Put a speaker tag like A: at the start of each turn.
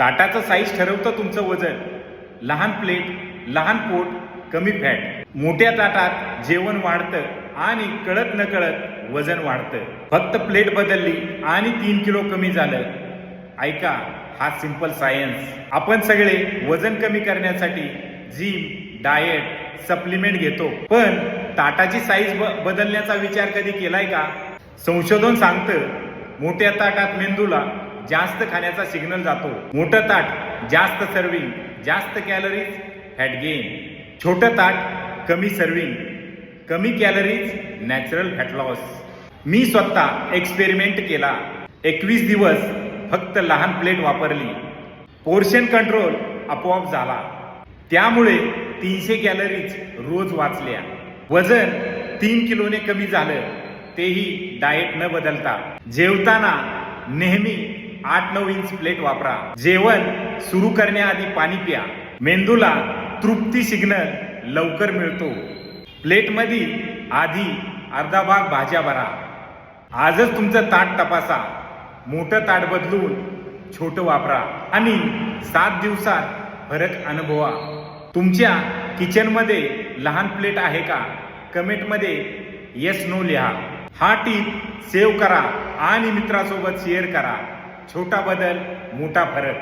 A: ताटाचं size ठरवतं तुमचं वजन. लहान प्लेट, लहान पोट, कमी फॅट. मोठ्या ताटात जेवण वाढतं आणि कळत न कळत वजन वाढतं. फक्त प्लेट बदलली आणि 3 किलो कमी झालं. ऐका, हा सिंपल सायन्स. आपण सगळे वजन कमी करण्यासाठी जिम, डाएट, सप्लिमेंट घेतो, पण ताटाची साईज बदलण्याचा विचार कधी केलाय का? संशोधन सांगतं मोठ्या ताटात मेंदूला जास्त खाण्याचा सिग्नल जातो. मोठं ताट जास्त सर्विंग, जास्त कॅलरीज, फॅट गेन. छोटं ताट कमी सर्विंग, कमी कॅलरीज, नॅचरल फॅट लॉस. मी स्वतः एक्सपेरिमेंट केला. 21 दिवस फक्त लहान प्लेट वापरली. पोर्शन कंट्रोल आपोआप झाला. त्यामुळे 300 कॅलरीज रोज वाचल्या. वजन 3 किलोने कमी झालं, तेही डाएट न बदलता. जेवताना नेहमी 8-9 इंच प्लेट वापरा. जेवण सुरू करण्याआधी पाणी प्या. मेंदूला तृप्ती सिग्नल लवकर मिळतो. प्लेटमध्ये आधी अर्धा भाग भाज्या भरा. आजच तुमचं ताट तपासा. मोठं ताट बदलून छोटं वापरा आणि 7 दिवसात फरक अनुभवा. तुमच्या किचनमध्ये लहान प्लेट आहे का? कमेंटमध्ये येस नो लिहा. हा टिप सेव्ह करा आणि मित्रासोबत शेअर करा. छोटा बदल, मोठा फरक.